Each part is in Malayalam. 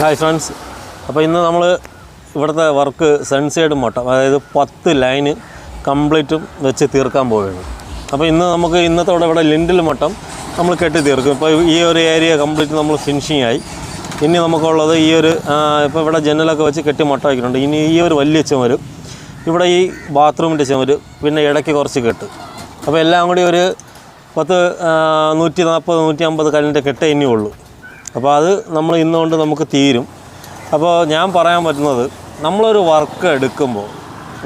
ഹായ് ഫ്രണ്ട്സ്, അപ്പോൾ ഇന്ന് നമ്മൾ ഇവിടുത്തെ വർക്ക് സൺസൈഡ് മട്ടം, അതായത് 10 ലൈന് കംപ്ലീറ്റും വെച്ച് തീർക്കാൻ പോവുകയാണ്. അപ്പോൾ ഇന്നത്തോടെ ഇവിടെ ലിൻഡിൽ മട്ടം നമ്മൾ കെട്ടി തീർക്കും. ഇപ്പോൾ ഈ ഒരു ഏരിയ കംപ്ലീറ്റ് നമ്മൾ ഫിനിഷിംഗ് ആയി. ഇനി നമുക്കുള്ളത് ഈ ഒരു ഇപ്പോൾ ഇവിടെ ജനലൊക്കെ വെച്ച് കെട്ടി മട്ടം വയ്ക്കുന്നുണ്ട്. ഇനി ഈ ഒരു വലിയ ചുമര്, ഇവിടെ ഈ ബാത്റൂമിൻ്റെ ചുമര്, പിന്നെ ഇടയ്ക്ക് കുറച്ച് കെട്ട്. അപ്പോൾ എല്ലാം കൂടി ഒരു 140-150 കല്ലിൻ്റെ കെട്ടേ ഇനിയുള്ളൂ. അപ്പോൾ അത് നമ്മൾ ഇന്നുകൊണ്ട് നമുക്ക് തീരും. അപ്പോൾ ഞാൻ പറയാൻ പറ്റുന്നത്, നമ്മളൊരു വർക്ക് എടുക്കുമ്പോൾ,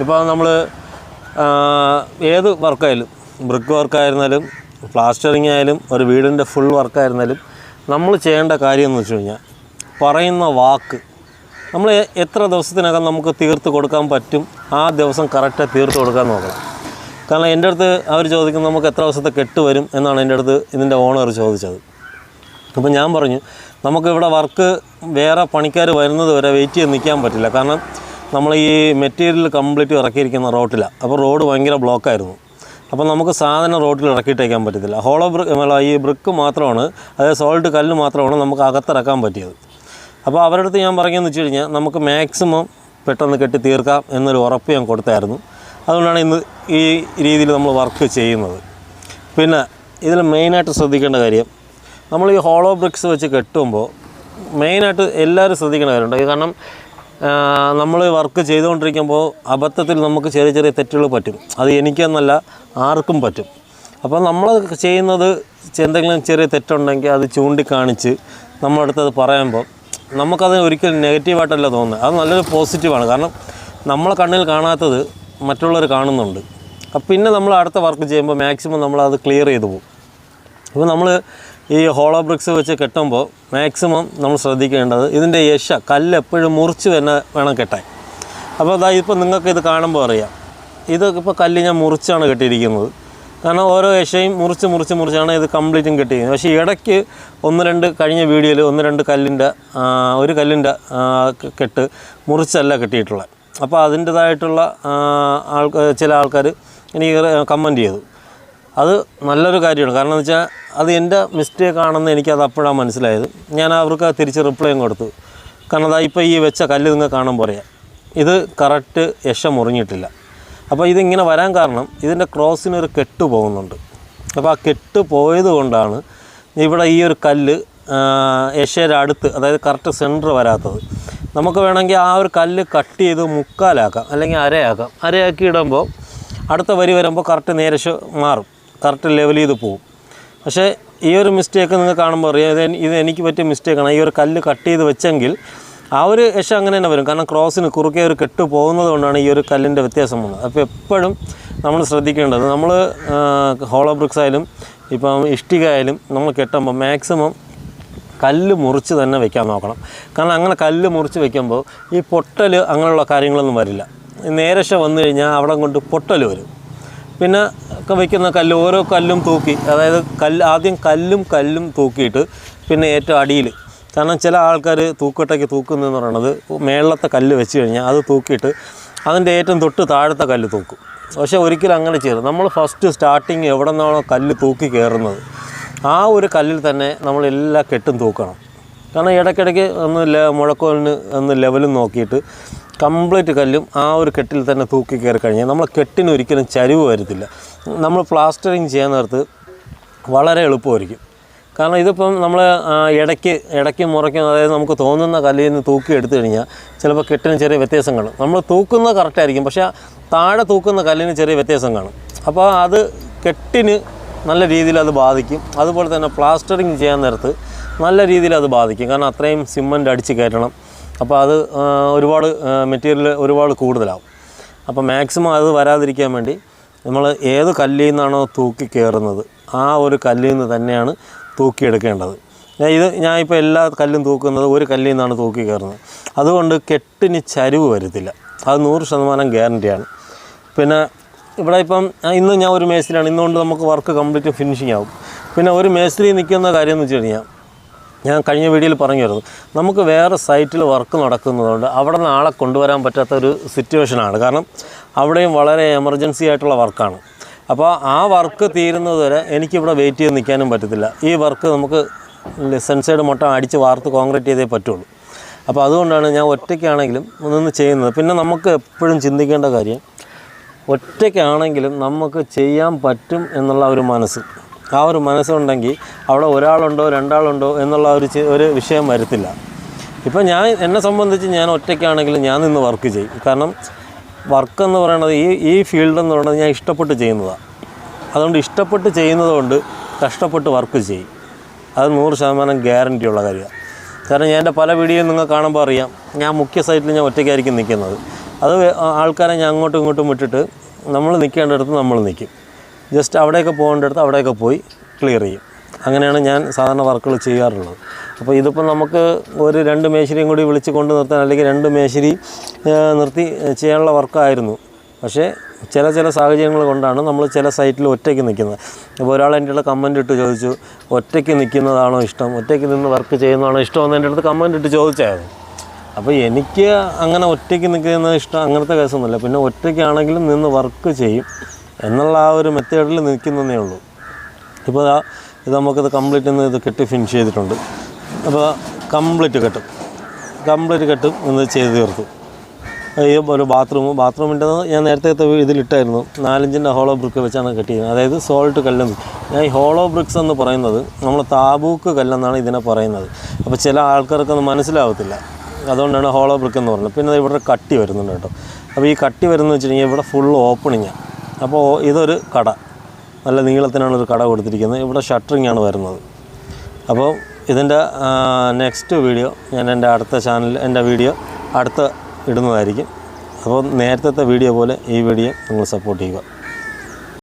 ഇപ്പോൾ നമ്മൾ ഏത് വർക്കായാലും, ബ്രിക്ക് വർക്കായിരുന്നാലും പ്ലാസ്റ്ററിങ് ആയാലും ഒരു വീടിൻ്റെ ഫുൾ വർക്കായിരുന്നാലും നമ്മൾ ചെയ്യേണ്ട കാര്യം എന്ന് വെച്ച് കഴിഞ്ഞാൽ, പറയുന്ന വാക്ക് നമ്മൾ എത്ര ദിവസത്തിനകം നമുക്ക് തീർത്ത് കൊടുക്കാൻ പറ്റും, ആ ദിവസം കറക്റ്റ് തീർത്ത് കൊടുക്കാൻ നോക്കണം. കാരണം എൻ്റെ അടുത്ത് അവർ ചോദിക്കുന്നത് നമുക്ക് എത്ര ദിവസത്തെ കെട്ട് വരും എന്നാണ് എൻ്റെ അടുത്ത് ഇതിൻ്റെ ഓണർ ചോദിച്ചത്. അപ്പോൾ ഞാൻ പറഞ്ഞു, നമുക്കിവിടെ വർക്ക് വേറെ പണിക്കാർ വരുന്നത് വരെ വെയിറ്റ് ചെയ്ത് നിൽക്കാൻ പറ്റില്ല. കാരണം നമ്മൾ ഈ മെറ്റീരിയൽ കംപ്ലീറ്റ് ഇറക്കിയിരിക്കുന്ന റോട്ടിലാണ്. അപ്പോൾ റോഡ് ഭയങ്കര ബ്ലോക്കായിരുന്നു. അപ്പോൾ നമുക്ക് സാധനം റോട്ടിൽ ഇറക്കിയിട്ടേക്കാൻ പറ്റത്തില്ല. ഈ ബ്രിക്ക് മാത്രമാണ്, അതായത് സോൾട്ട് കല്ല് മാത്രമാണ് നമുക്ക് അകത്തിറക്കാൻ പറ്റിയത്. അപ്പോൾ അവരുടെ അടുത്ത് ഞാൻ പറഞ്ഞതെന്ന് വെച്ച് കഴിഞ്ഞാൽ, നമുക്ക് മാക്സിമം പെട്ടെന്ന് കെട്ടി തീർക്കാം എന്നൊരു ഉറപ്പ് ഞാൻ കൊടുത്തായിരുന്നു. അതുകൊണ്ടാണ് ഇന്ന് ഈ രീതിയിൽ നമ്മൾ വർക്ക് ചെയ്യുന്നത്. പിന്നെ ഇതിൽ മെയിനായിട്ട് ശ്രദ്ധിക്കേണ്ട കാര്യം, നമ്മൾ ഈ ഹോളോ ബ്രിക്സ് വെച്ച് കെട്ടുമ്പോൾ മെയിനായിട്ട് എല്ലാവരും ശ്രദ്ധിക്കേണ്ട കാര്യമുണ്ട്. കാരണം നമ്മൾ വർക്ക് ചെയ്തുകൊണ്ടിരിക്കുമ്പോൾ അബദ്ധത്തിൽ നമുക്ക് ചെറിയ ചെറിയ തെറ്റുകൾ പറ്റും. അത് എനിക്കെന്നല്ല, ആർക്കും പറ്റും. അപ്പോൾ നമ്മൾ ചെയ്യുന്നത് എന്തെങ്കിലും ചെറിയ തെറ്റുണ്ടെങ്കിൽ അത് ചൂണ്ടിക്കാണിച്ച് നമ്മളടുത്തത് പറയുമ്പോൾ നമുക്കത് ഒരിക്കലും നെഗറ്റീവായിട്ടല്ല തോന്നുന്നത്. അത് നല്ലൊരു പോസിറ്റീവാണ്. കാരണം നമ്മളെ കണ്ണിൽ കാണാത്തത് മറ്റുള്ളവർ കാണുന്നുണ്ട്. അപ്പം പിന്നെ നമ്മൾ അടുത്ത വർക്ക് ചെയ്യുമ്പോൾ മാക്സിമം നമ്മളത് ക്ലിയർ ചെയ്തു പോകും. അപ്പോൾ നമ്മൾ ഈ ഹോളോ ബ്രിക്സ് വെച്ച് കെട്ടുമ്പോൾ മാക്സിമം നമ്മൾ ശ്രദ്ധിക്കേണ്ടത്, ഇതിൻ്റെ കല്ല് എപ്പോഴും മുറിച്ച് തന്നെ വേണം കെട്ടാൻ. അപ്പോൾ ഇപ്പോൾ നിങ്ങൾക്ക് ഇത് കാണുമ്പോൾ അറിയാം, ഇത് ഇപ്പോൾ കല്ല് ഞാൻ മുറിച്ചാണ് കെട്ടിയിരിക്കുന്നത്. കാരണം ഓരോ യശയും മുറിച്ചാണ് ഇത് കംപ്ലീറ്റും കെട്ടിയിരിക്കുന്നത്. പക്ഷേ ഇടയ്ക്ക് 1-2 കഴിഞ്ഞ വീഡിയോയിൽ 1-2 കല്ലിൻ്റെ കെട്ട് മുറിച്ചല്ല കെട്ടിയിട്ടുള്ളത്. അപ്പോൾ അതിൻ്റേതായിട്ടുള്ള ചില ആൾക്കാർ എനിക്ക് കമൻറ്റ് ചെയ്തു. അത് നല്ലൊരു കാര്യമാണ്. കാരണം എന്ന് വെച്ചാൽ അത് എൻ്റെ മിസ്റ്റേക്ക് ആണെന്ന് എനിക്കത് അപ്പോഴാണ് മനസ്സിലായത്. ഞാൻ അവർക്ക് തിരിച്ച് റിപ്ലൈയും കൊടുത്തു. കാരണം ഇപ്പോൾ ഈ വെച്ച കല്ല് നിങ്ങൾ കാണുമ്പോൾ പറയാം, ഇത് കറക്റ്റ് മുറിഞ്ഞിട്ടില്ല. അപ്പോൾ ഇതിങ്ങനെ വരാൻ കാരണം ഇതിൻ്റെ ക്രോസിനൊരു കെട്ട് പോകുന്നുണ്ട്. അപ്പോൾ ആ കെട്ട് പോയത് കൊണ്ടാണ് ഇവിടെ ഈ ഒരു കല്ല് യശയുടെ അടുത്ത്, അതായത് കറക്റ്റ് സെൻറ്റർ വരാത്തത്. നമുക്ക് വേണമെങ്കിൽ ആ ഒരു കല്ല് കട്ട് ചെയ്ത് മുക്കാലാക്കാം, അല്ലെങ്കിൽ അരയാക്കാം. അരയാക്കി ഇടുമ്പോൾ അടുത്ത വരി വരുമ്പോൾ കറക്റ്റ് നേരശ മാറും, കറക്റ്റ് ലെവൽ ചെയ്ത് പോവും. പക്ഷേ ഈ ഒരു മിസ്റ്റേക്ക് നിങ്ങൾ കാണുമ്പോൾ അറിയാം, ഇത് എനിക്ക് പറ്റിയ മിസ്റ്റേക്കാണ്. ഈ ഒരു കല്ല് കട്ട് ചെയ്ത് വെച്ചെങ്കിൽ ആ ഒരു അങ്ങനെ തന്നെ വരും. കാരണം ക്രോസിന് കുറുക്കെ ഒരു കെട്ട് പോകുന്നത് കൊണ്ടാണ് ഈ ഒരു കല്ലിൻ്റെ വ്യത്യാസം വന്നത്. അപ്പോൾ എപ്പോഴും നമ്മൾ ശ്രദ്ധിക്കേണ്ടത്, നമ്മൾ ഹോളോ ബ്രിക്സ് ആയാലും ഇപ്പം ഇഷ്ടിക ആയാലും നമ്മൾ കെട്ടുമ്പോൾ മാക്സിമം കല്ല് മുറിച്ച് തന്നെ വെക്കാൻ നോക്കണം. കാരണം അങ്ങനെ കല്ല് മുറിച്ച് വെക്കുമ്പോൾ ഈ പൊട്ടൽ അങ്ങനെയുള്ള കാര്യങ്ങളൊന്നും വരില്ല. നേരശ വന്നു കഴിഞ്ഞാൽ അവിടെ കൊണ്ട് പൊട്ടൽ വരും. പിന്നെ വയ്ക്കുന്ന കല്ല്, ഓരോ കല്ലും തൂക്കി, അതായത് ആദ്യം കല്ലും തൂക്കിയിട്ട് പിന്നെ ഏറ്റവും അടിയിൽ, കാരണം ചില ആൾക്കാർ തൂക്കട്ടയ്ക്ക് തൂക്കുന്നതെന്ന് പറയുന്നത് മേളത്തെ കല്ല് വെച്ച് കഴിഞ്ഞാൽ അത് തൂക്കിയിട്ട് അതിൻ്റെ ഏറ്റവും തൊട്ട് താഴത്തെ കല്ല് തൂക്കും. പക്ഷേ ഒരിക്കലും അങ്ങനെ ചെയ്യരുത്. നമ്മൾ ഫസ്റ്റ് സ്റ്റാർട്ടിങ് എവിടെ നിന്നാണോ കല്ല് തൂക്കി കയറുന്നത് ആ ഒരു കല്ലിൽ തന്നെ നമ്മൾ എല്ലാ കെട്ടും തൂക്കണം. കാരണം ഇടയ്ക്കിടയ്ക്ക് മുഴക്കോലിന് ലെവലും നോക്കിയിട്ട് കംപ്ലീറ്റ് കല്ലും ആ ഒരു കെട്ടിൽ തന്നെ തൂക്കി കയറി കഴിഞ്ഞാൽ നമ്മൾ കെട്ടിന് ഒരിക്കലും ചരിവ് വരത്തില്ല. നമ്മൾ പ്ലാസ്റ്ററിങ് ചെയ്യാൻ നേരത്ത് വളരെ എളുപ്പമായിരിക്കും. കാരണം ഇതിപ്പം നമ്മൾ ഇടയ്ക്ക് മുറയ്ക്കും, അതായത് നമുക്ക് തോന്നുന്ന കല്ലിൽ നിന്ന് തൂക്കി എടുത്തു കഴിഞ്ഞാൽ ചിലപ്പോൾ കെട്ടിന് ചെറിയ വ്യത്യാസം കാണും. നമ്മൾ തൂക്കുന്നത് കറക്റ്റായിരിക്കും, പക്ഷേ താഴെ തൂക്കുന്ന കല്ലിന് ചെറിയ വ്യത്യാസം കാണും. അപ്പോൾ അത് കെട്ടിന് നല്ല രീതിയിൽ അത് ബാധിക്കും. അതുപോലെ തന്നെ പ്ലാസ്റ്ററിങ് ചെയ്യാൻ നേരത്ത് നല്ല രീതിയിൽ അത് ബാധിക്കും. കാരണം അത്രയും സിമൻറ്റ് അടിച്ച് കയറ്റണം. അപ്പോൾ അത് മെറ്റീരിയൽ ഒരുപാട് കൂടുതലാവും. അപ്പോൾ മാക്സിമം അത് വരാതിരിക്കാൻ വേണ്ടി നമ്മൾ ഏത് കല്ലിൽ നിന്നാണോ തൂക്കി കയറുന്നത് ആ ഒരു കല്ലിൽ നിന്ന് തന്നെയാണ് തൂക്കിയെടുക്കേണ്ടത്. ഞാൻ ഇപ്പോൾ എല്ലാ കല്ലും തൂക്കുന്നത് ഒരു കല്ലിൽ നിന്നാണ് തൂക്കി കയറുന്നത്. അതുകൊണ്ട് കെട്ടിന് ചരിവ് വരത്തില്ല. അത് 100% ഗ്യാരൻറ്റിയാണ്. പിന്നെ ഇവിടെ ഇപ്പം ഇന്ന് ഞാൻ ഒരു മേസ്ത്രിയാണ്. ഇന്നുകൊണ്ട് നമുക്ക് വർക്ക് കംപ്ലീറ്റ് ഫിനിഷിംഗ് ആവും. പിന്നെ ഒരു മേസ്ത്രി നിൽക്കുന്ന കാര്യം എന്ന് വെച്ച് കഴിഞ്ഞാൽ, ഞാൻ കഴിഞ്ഞ വീഡിയോയിൽ പറഞ്ഞിരുന്നു, നമുക്ക് വേറെ സൈറ്റിൽ വർക്ക് നടക്കുന്നതുകൊണ്ട് അവിടെ നിന്ന് ആളെ കൊണ്ടുവരാൻ പറ്റാത്തൊരു സിറ്റുവേഷനാണ്. കാരണം അവിടെയും വളരെ എമർജൻസി ആയിട്ടുള്ള വർക്കാണ്. അപ്പോൾ ആ വർക്ക് തീരുന്നത് വരെ എനിക്കിവിടെ വെയിറ്റ് ചെയ്ത് നിൽക്കാനും പറ്റത്തില്ല. ഈ വർക്ക് നമുക്ക് സൺസൈഡ് മൊത്തം അടിച്ച് വാർത്ത് കോൺക്രീറ്റ് ചെയ്തേ പറ്റുള്ളൂ. അപ്പോൾ അതുകൊണ്ടാണ് ഞാൻ ഒറ്റയ്ക്കാണെങ്കിലും നിന്ന് ചെയ്യുന്നത്. പിന്നെ നമുക്ക് എപ്പോഴും ചിന്തിക്കേണ്ട കാര്യം, ഒറ്റയ്ക്കാണെങ്കിലും നമുക്ക് ചെയ്യാൻ പറ്റും എന്നുള്ള ഒരു മനസ്സ്, ആ ഒരു മനസ്സുണ്ടെങ്കിൽ അവിടെ ഒരാളുണ്ടോ രണ്ടാളുണ്ടോ എന്നുള്ള ഒരു വിഷയം വരത്തില്ല. ഇപ്പം എന്നെ സംബന്ധിച്ച് ഞാൻ ഒറ്റയ്ക്കാണെങ്കിലും ഞാൻ നിന്ന് വർക്ക് ചെയ്യും. കാരണം വർക്കെന്ന് പറയുന്നത് ഈ ഫീൽഡെന്ന് പറയുന്നത് ഞാൻ ഇഷ്ടപ്പെട്ട് ചെയ്യുന്നതാണ്. അതുകൊണ്ട് ഇഷ്ടപ്പെട്ട് ചെയ്യുന്നത് കൊണ്ട് കഷ്ടപ്പെട്ട് വർക്ക് ചെയ്യും. അത് 100% ഗ്യാരൻറ്റിയുള്ള കാര്യമാണ്. കാരണം ഞാൻ എൻ്റെ പല വീഡിയോയും നിങ്ങൾ കാണുമ്പോൾ അറിയാം, ഞാൻ മുഖ്യ സൈറ്റിൽ ഞാൻ ഒറ്റയ്ക്കായിരിക്കും നിൽക്കുന്നത്. അത് ആൾക്കാരെ ഞാൻ അങ്ങോട്ടും ഇങ്ങോട്ടും വിട്ടിട്ട് നമ്മൾ നിൽക്കേണ്ടടുത്ത് നമ്മൾ നിൽക്കും. ജസ്റ്റ് അവിടെയൊക്കെ പോകേണ്ടടുത്ത് അവിടെയൊക്കെ പോയി ക്ലിയർ ചെയ്യും. അങ്ങനെയാണ് ഞാൻ സാധാരണ വർക്കുകൾ ചെയ്യാറുള്ളത്. അപ്പോൾ ഇതിപ്പോൾ നമുക്ക് ഒരു 2 മേശരിയും കൂടി വിളിച്ച് കൊണ്ട് നിർത്താൻ, അല്ലെങ്കിൽ 2 മേശരി നിർത്തി ചെയ്യാനുള്ള വർക്കായിരുന്നു. പക്ഷേ ചില സാഹചര്യങ്ങൾ കൊണ്ടാണ് നമ്മൾ ചില സൈറ്റിൽ ഒറ്റയ്ക്ക് നിൽക്കുന്നത്. അപ്പോൾ ഒരാൾ എൻ്റെ അടുത്ത് കമൻ്റ് ഇട്ട് ചോദിച്ചു, ഒറ്റയ്ക്ക് നിൽക്കുന്നതാണോ ഇഷ്ടം, ഒറ്റയ്ക്ക് നിന്ന് വർക്ക് ചെയ്യുന്നതാണോ ഇഷ്ടമെന്ന് എൻ്റെ അടുത്ത് കമൻ്റ് ഇട്ട് ചോദിച്ചായിരുന്നു. അപ്പോൾ എനിക്ക് അങ്ങനെ ഒറ്റയ്ക്ക് നിൽക്കുന്നത് ഇഷ്ടം, അങ്ങനത്തെ കേസൊന്നുമില്ല. പിന്നെ ഒറ്റയ്ക്കാണെങ്കിലും നിന്ന് വർക്ക് ചെയ്യും എന്നുള്ള ആ ഒരു മെത്തേഡിൽ നിൽക്കുന്നതേ ഉള്ളൂ. ഇപ്പോൾ ഇത് നമുക്കിത് കംപ്ലീറ്റ് ഇത് കെട്ടി ഫിനിഷ് ചെയ്തിട്ടുണ്ട്. അപ്പോൾ കംപ്ലീറ്റ് കെട്ടും ഇന്ന് ചെയ്ത് തീർത്തു. ഈ ഒരു ബാത്റൂമിൻ്റെ ഞാൻ നേരത്തെ ഇതിലിട്ടായിരുന്നു, 4 ഇഞ്ചിൻ്റെ ഹോളോ ബ്രിക്ക് വെച്ചാണ് കെട്ടിയത്. അതായത് സോൾട്ട് കല്ലെന്ന്. ഞാൻ ഈ ഹോളോ ബ്രിക്സ് എന്ന് പറയുന്നത് നമ്മൾ താബൂക്ക് കല്ലെന്നാണ് ഇതിനെ പറയുന്നത്. അപ്പോൾ ചില ആൾക്കാർക്കൊന്നും മനസ്സിലാവത്തില്ല, അതുകൊണ്ടാണ് ഹോളോ ബ്രിക്ക് എന്ന് പറയുന്നത്. പിന്നെ ഇവിടെ കട്ടി വരുന്നുണ്ട് കേട്ടോ. അപ്പോൾ ഈ കട്ടി വരുന്നത് വെച്ചിട്ടുണ്ടെങ്കിൽ ഇവിടെ ഫുൾ ഓപ്പണിങ്ങാണ്. അപ്പോൾ ഇതൊരു കട, നല്ല നീളത്തിനാണ് ഒരു കട കൊടുത്തിരിക്കുന്നത്. ഇവിടെ ഷട്ടറിങ് ആണ് വരുന്നത്. അപ്പോൾ ഇതിൻ്റെ നെക്സ്റ്റ് വീഡിയോ ഞാൻ എൻ്റെ അടുത്ത ചാനലിൽ അടുത്ത ഇടുന്നതായിരിക്കും. അപ്പോൾ നേരത്തെ വീഡിയോ പോലെ ഈ വീഡിയോ നിങ്ങൾ സപ്പോർട്ട് ചെയ്യുക.